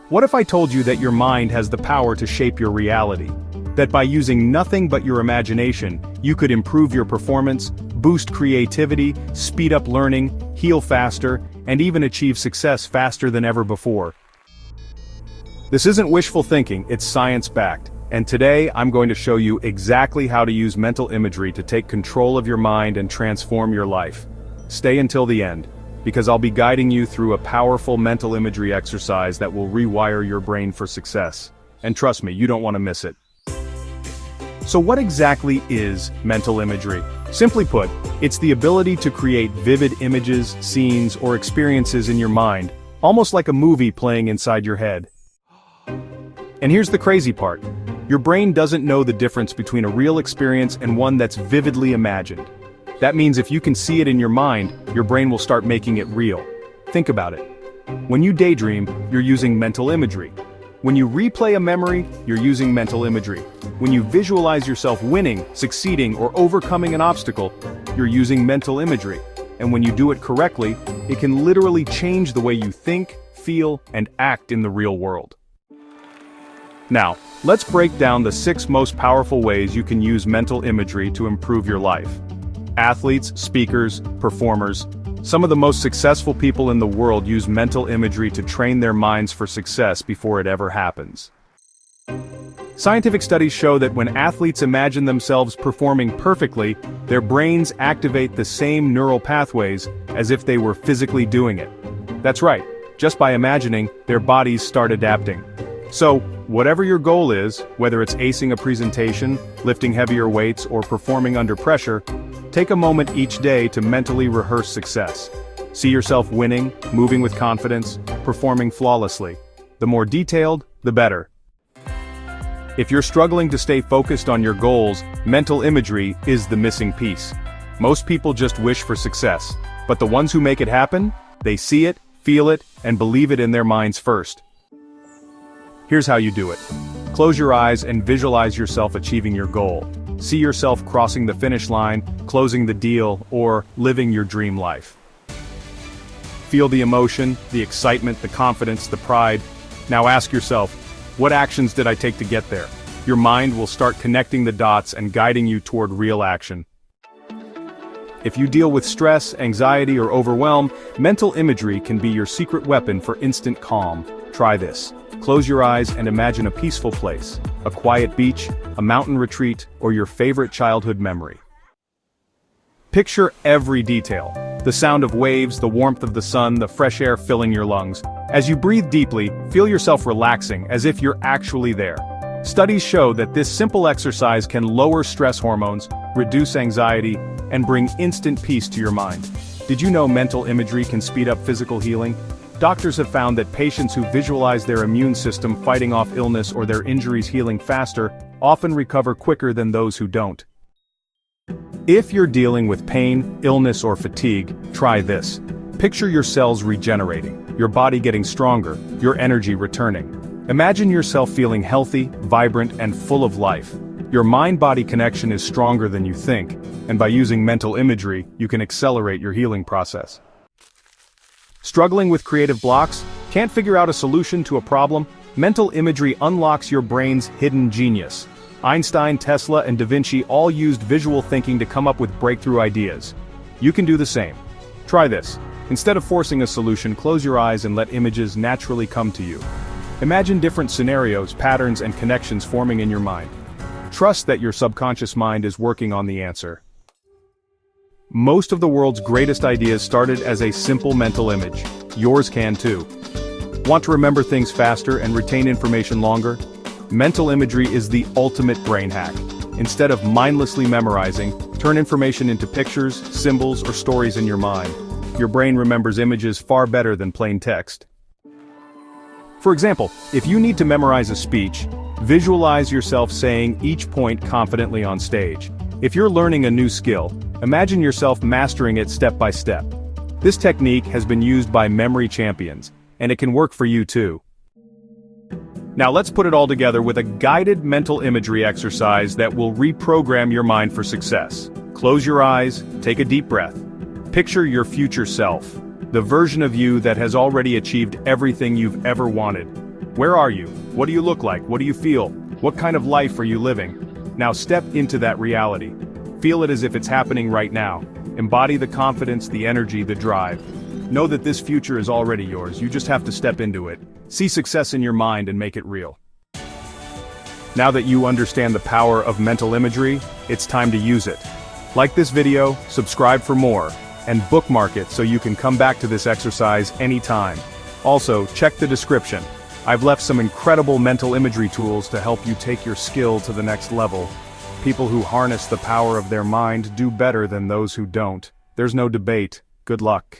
What if I told you that your mind has the power to shape your reality? That by using nothing but your imagination, you could improve your performance, boost creativity, speed up learning, heal faster, and even achieve success faster than ever before. This isn't wishful thinking, it's science-backed. And today, I'm going to show you exactly how to use mental imagery to take control of your mind and transform your life. Stay until the end, because I'll be guiding you through a powerful mental imagery exercise that will rewire your brain for success. And trust me, you don't want to miss it. So what exactly is mental imagery? Simply put, it's the ability to create vivid images, scenes, or experiences in your mind, almost like a movie playing inside your head. And here's the crazy part. Your brain doesn't know the difference between a real experience and one that's vividly imagined. That means if you can see it in your mind, your brain will start making it real. Think about it. When you daydream, you're using mental imagery. When you replay a memory, you're using mental imagery. When you visualize yourself winning, succeeding, or overcoming an obstacle, you're using mental imagery. And when you do it correctly, it can literally change the way you think, feel, and act in the real world. Now, let's break down the 6 most powerful ways you can use mental imagery to improve your life. Athletes, speakers, performers. Some of the most successful people in the world use mental imagery to train their minds for success before it ever happens. Scientific studies show that when athletes imagine themselves performing perfectly, their brains activate the same neural pathways as if they were physically doing it. That's right, just by imagining, their bodies start adapting. So, whatever your goal is, whether it's acing a presentation, lifting heavier weights, or performing under pressure, take a moment each day to mentally rehearse success. See yourself winning, moving with confidence, performing flawlessly. The more detailed, the better. If you're struggling to stay focused on your goals, mental imagery is the missing piece. Most people just wish for success, but the ones who make it happen, they see it, feel it, and believe it in their minds first. Here's how you do it. Close your eyes and visualize yourself achieving your goal. See yourself crossing the finish line, closing the deal, or living your dream life. Feel the emotion, the excitement, the confidence, the pride. Now ask yourself, what actions did I take to get there? Your mind will start connecting the dots and guiding you toward real action. If you deal with stress, anxiety, or overwhelm, mental imagery can be your secret weapon for instant calm. Try this. Close your eyes and imagine a peaceful place, a quiet beach, a mountain retreat, or your favorite childhood memory. Picture every detail. The sound of waves, the warmth of the sun, the fresh air filling your lungs. As you breathe deeply, feel yourself relaxing as if you're actually there. Studies show that this simple exercise can lower stress hormones, reduce anxiety, and bring instant peace to your mind. Did you know mental imagery can speed up physical healing? Doctors have found that patients who visualize their immune system fighting off illness or their injuries healing faster often recover quicker than those who don't. If you're dealing with pain, illness, or fatigue, try this. Picture your cells regenerating, your body getting stronger, your energy returning. Imagine yourself feeling healthy, vibrant, and full of life. Your mind-body connection is stronger than you think, and by using mental imagery, you can accelerate your healing process. Struggling with creative blocks? Can't figure out a solution to a problem? Mental imagery unlocks your brain's hidden genius. Einstein, Tesla, and Da Vinci all used visual thinking to come up with breakthrough ideas. You can do the same. Try this. Instead of forcing a solution, close your eyes and let images naturally come to you. Imagine different scenarios, patterns, and connections forming in your mind. Trust that your subconscious mind is working on the answer. Most of the world's greatest ideas started as a simple mental image. Yours can too. Want to remember things faster and retain information longer? Mental imagery is the ultimate brain hack. Instead of mindlessly memorizing, turn information into pictures, symbols, or stories in your mind. Your brain remembers images far better than plain text. For example, if you need to memorize a speech, visualize yourself saying each point confidently on stage. If you're learning a new skill, imagine yourself mastering it step by step. This technique has been used by memory champions, and it can work for you too. Now let's put it all together with a guided mental imagery exercise that will reprogram your mind for success. Close your eyes, take a deep breath. Picture your future self, the version of you that has already achieved everything you've ever wanted. Where are you? What do you look like? What do you feel? What kind of life are you living? Now step into that reality. Feel it as if it's happening right now. Embody the confidence, the energy, the drive. Know that this future is already yours, you just have to step into it. See success in your mind and make it real. Now that you understand the power of mental imagery, it's time to use it. Like this video, subscribe for more, and bookmark it so you can come back to this exercise anytime. Also, check the description. I've left some incredible mental imagery tools to help you take your skill to the next level. People who harness the power of their mind do better than those who don't. There's no debate. Good luck.